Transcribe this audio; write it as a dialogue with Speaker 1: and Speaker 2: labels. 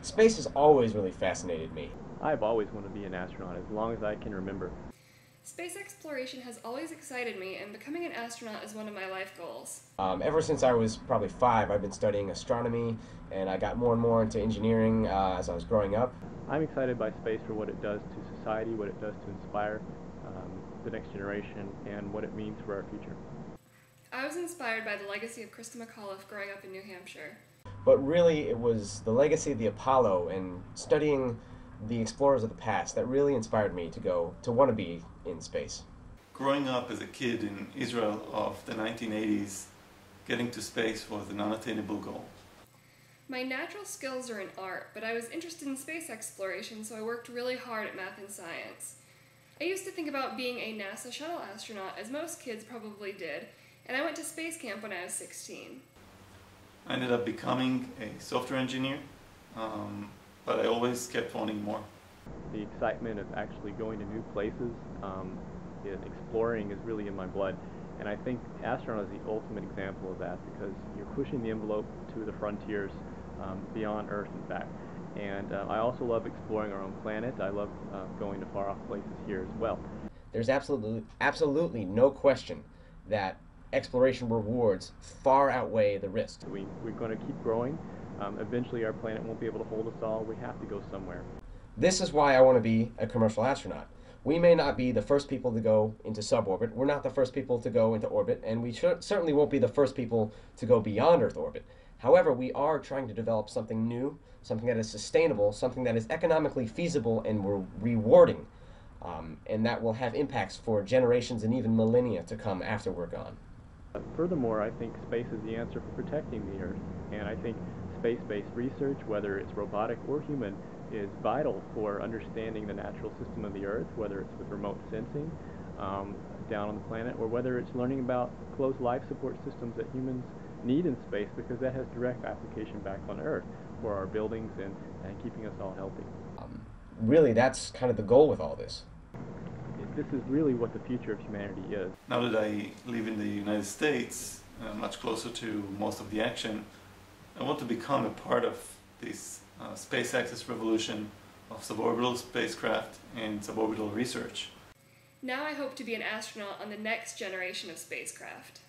Speaker 1: Space has always really fascinated me.
Speaker 2: I've always wanted to be an astronaut as long as I can remember.
Speaker 3: Space exploration has always excited me, and becoming an astronaut is one of my life goals.
Speaker 1: Ever since I was probably 5, I've been studying astronomy, and I got more and more into engineering as I was growing up.
Speaker 2: I'm excited by space for what it does to society, what it does to inspire the next generation, and what it means for our future.
Speaker 3: I was inspired by the legacy of Krista McAuliffe growing up in New Hampshire.
Speaker 1: But really, it was the legacy of the Apollo and studying the explorers of the past that really inspired me to want to be in space.
Speaker 4: Growing up as a kid in Israel of the 1980s, getting to space was an unattainable goal.
Speaker 3: My natural skills are in art, but I was interested in space exploration, so I worked really hard at math and science. I used to think about being a NASA shuttle astronaut, as most kids probably did, and I went to space camp when I was 16.
Speaker 4: I ended up becoming a software engineer, but I always kept wanting more.
Speaker 2: The excitement of actually going to new places and exploring is really in my blood. And I think astronaut is the ultimate example of that because you're pushing the envelope to the frontiers beyond Earth, in fact. And I also love exploring our own planet. I love going to far-off places here as well.
Speaker 1: There's absolutely no question that exploration rewards far outweigh the risks.
Speaker 2: We're going to keep growing. Eventually our planet won't be able to hold us all. We have to go somewhere.
Speaker 1: This is why I want to be a commercial astronaut. We may not be the first people to go into suborbit, we're not the first people to go into orbit, and we certainly won't be the first people to go beyond Earth orbit. However, we are trying to develop something new, something that is sustainable, something that is economically feasible and rewarding, and that will have impacts for generations and even millennia to come after we're gone.
Speaker 2: Furthermore, I think space is the answer for protecting the Earth, and I think space-based research, whether it's robotic or human, is vital for understanding the natural system of the Earth, whether it's with remote sensing down on the planet, or whether it's learning about closed life support systems that humans need in space, because that has direct application back on Earth for our buildings and keeping us all healthy.
Speaker 1: Really, that's kind of the goal with all this.
Speaker 2: This is really what the future of humanity is.
Speaker 4: Now that I live in the United States, much closer to most of the action, I want to become a part of this space access revolution of suborbital spacecraft and suborbital research.
Speaker 3: Now I hope to be an astronaut on the next generation of spacecraft.